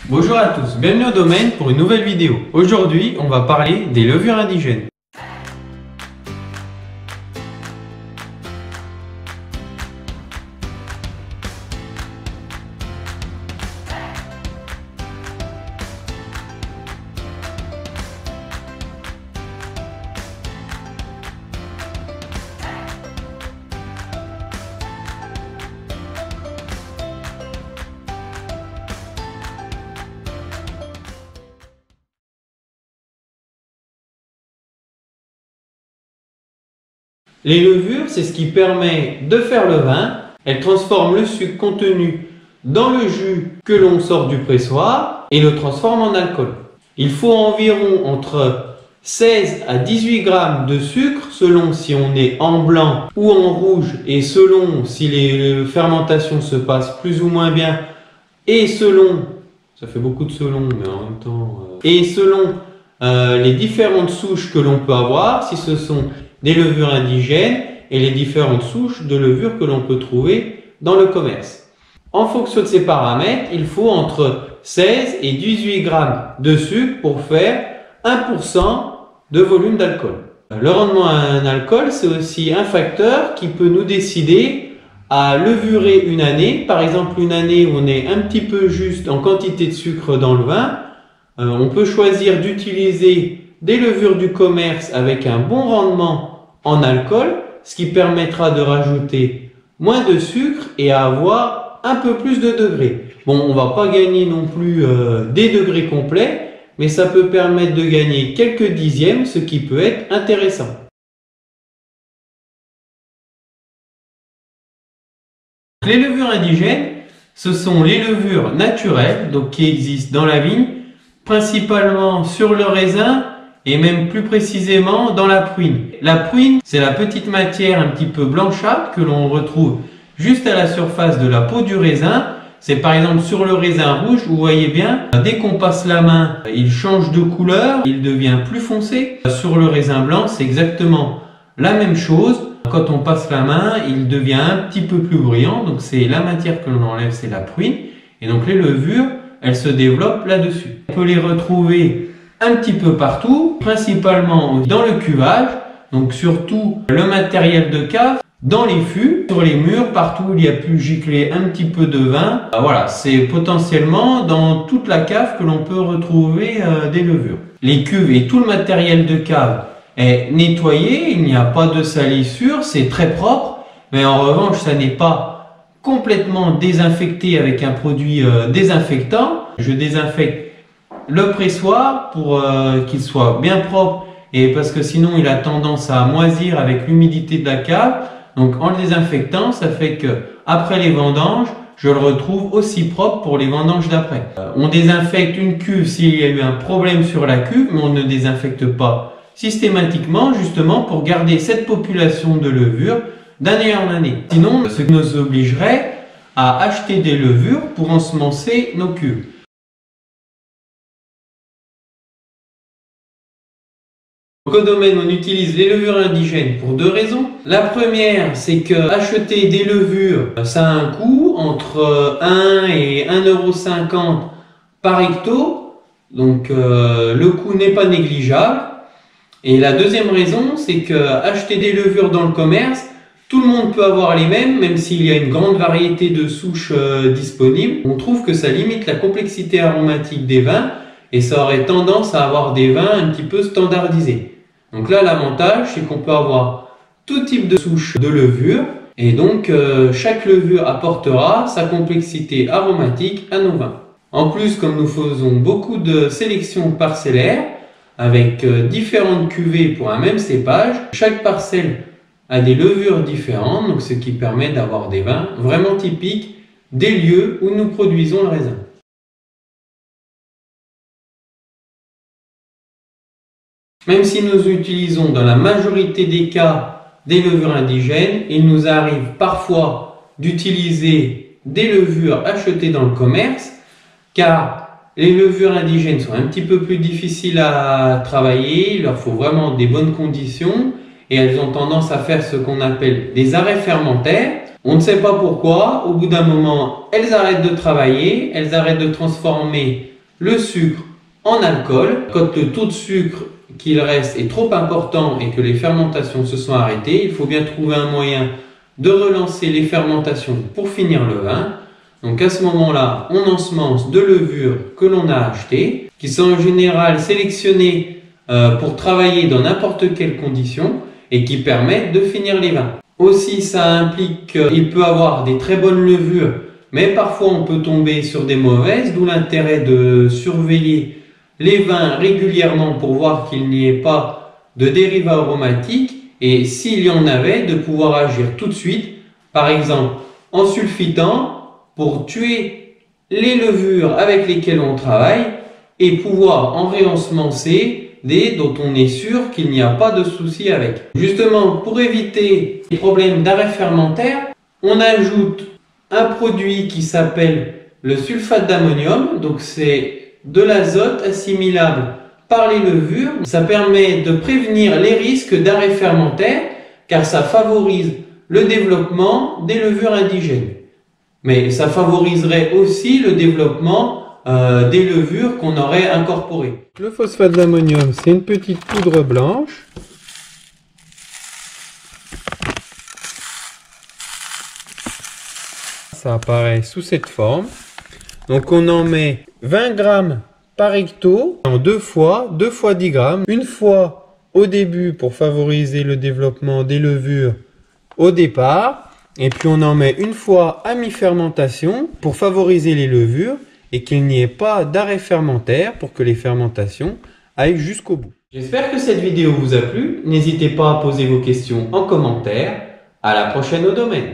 Bonjour à tous, bienvenue au domaine pour une nouvelle vidéo. Aujourd'hui, on va parler des levures indigènes. Les levures, c'est ce qui permet de faire le vin. Elles transforment le sucre contenu dans le jus que l'on sort du pressoir et le transforment en alcool. Il faut environ entre 16 à 18 grammes de sucre selon si on est en blanc ou en rouge et selon si les fermentations se passent plus ou moins bien et selon, ça fait beaucoup de selon mais en même temps, et selon les différentes souches que l'on peut avoir, si ce sont des levures indigènes et les différentes souches de levures que l'on peut trouver dans le commerce. En fonction de ces paramètres, il faut entre 16 et 18 grammes de sucre pour faire 1% de volume d'alcool. Le rendement en alcool, c'est aussi un facteur qui peut nous décider à levurer une année. Par exemple, une année où on est un petit peu juste en quantité de sucre dans le vin, on peut choisir d'utiliser des levures du commerce avec un bon rendement en alcool, ce qui permettra de rajouter moins de sucre et à avoir un peu plus de degrés. Bon, on va pas gagner non plus des degrés complets, mais ça peut permettre de gagner quelques dixièmes, ce qui peut être intéressant. Les levures indigènes, ce sont les levures naturelles, donc qui existent dans la vigne, principalement sur le raisin et même plus précisément dans la pruine. La pruine, c'est la petite matière un petit peu blanchâtre que l'on retrouve juste à la surface de la peau du raisin. C'est par exemple sur le raisin rouge, vous voyez bien, dès qu'on passe la main, il change de couleur, il devient plus foncé. Sur le raisin blanc, c'est exactement la même chose. Quand on passe la main, il devient un petit peu plus brillant. Donc c'est la matière que l'on enlève, c'est la pruine. Et donc les levures, elles se développent là-dessus. On peut les retrouver un petit peu partout, principalement dans le cuvage, donc surtout le matériel de cave, dans les fûts, sur les murs, partout où il y a pu gicler un petit peu de vin. Voilà, c'est potentiellement dans toute la cave que l'on peut retrouver des levures. Les cuves et tout le matériel de cave est nettoyé, il n'y a pas de salissure, c'est très propre, mais en revanche, ça n'est pas complètement désinfecté avec un produit désinfectant. Je désinfecte le pressoir pour qu'il soit bien propre et parce que sinon il a tendance à moisir avec l'humidité de la cave. Donc en le désinfectant, ça fait que après les vendanges, je le retrouve aussi propre pour les vendanges d'après. On désinfecte une cuve s'il y a eu un problème sur la cuve, mais on ne désinfecte pas systématiquement justement pour garder cette population de levures d'année en année. Sinon, ce qui nous obligerait à acheter des levures pour ensemencer nos cuves. Au domaine, on utilise les levures indigènes pour deux raisons. La première, c'est que acheter des levures, ça a un coût entre 1 et 1,50 € par hecto. Donc le coût n'est pas négligeable. Et la deuxième raison, c'est que acheter des levures dans le commerce, tout le monde peut avoir les mêmes, même s'il y a une grande variété de souches disponibles. On trouve que ça limite la complexité aromatique des vins et ça aurait tendance à avoir des vins un petit peu standardisés. Donc là, l'avantage, c'est qu'on peut avoir tout type de souche de levure et donc chaque levure apportera sa complexité aromatique à nos vins. En plus, comme nous faisons beaucoup de sélections parcellaires avec différentes cuvées pour un même cépage, chaque parcelle a des levures différentes, donc ce qui permet d'avoir des vins vraiment typiques des lieux où nous produisons le raisin. Même si nous utilisons dans la majorité des cas des levures indigènes, il nous arrive parfois d'utiliser des levures achetées dans le commerce car les levures indigènes sont un petit peu plus difficiles à travailler, il leur faut vraiment des bonnes conditions et elles ont tendance à faire ce qu'on appelle des arrêts fermentaires. On ne sait pas pourquoi, au bout d'un moment, elles arrêtent de travailler, elles arrêtent de transformer le sucre en alcool. Quand le taux de sucre qu'il reste est trop important et que les fermentations se sont arrêtées, il faut bien trouver un moyen de relancer les fermentations pour finir le vin. Donc à ce moment-là, on ensemence de levures que l'on a achetées, qui sont en général sélectionnées pour travailler dans n'importe quelle condition et qui permettent de finir les vins. Aussi, ça implique qu'il peut avoir des très bonnes levures, mais parfois on peut tomber sur des mauvaises, d'où l'intérêt de surveiller les vins régulièrement pour voir qu'il n'y ait pas de dérivats aromatiques et s'il y en avait, de pouvoir agir tout de suite, par exemple en sulfitant pour tuer les levures avec lesquelles on travaille et pouvoir en réensemencer des dont on est sûr qu'il n'y a pas de souci avec. Justement, pour éviter les problèmes d'arrêt fermentaire, on ajoute un produit qui s'appelle le sulfate d'ammonium. Donc c'est de l'azote assimilable par les levures. Ça permet de prévenir les risques d'arrêt fermentaire car ça favorise le développement des levures indigènes. Mais ça favoriserait aussi le développement des levures qu'on aurait incorporées. Le phosphate d'ammonium, c'est une petite poudre blanche. Ça apparaît sous cette forme. Donc on en met 20 grammes par hecto en deux fois 10 grammes. Une fois au début pour favoriser le développement des levures au départ. Et puis on en met une fois à mi-fermentation pour favoriser les levures et qu'il n'y ait pas d'arrêt fermentaire pour que les fermentations aillent jusqu'au bout. J'espère que cette vidéo vous a plu. N'hésitez pas à poser vos questions en commentaire. À la prochaine au domaine.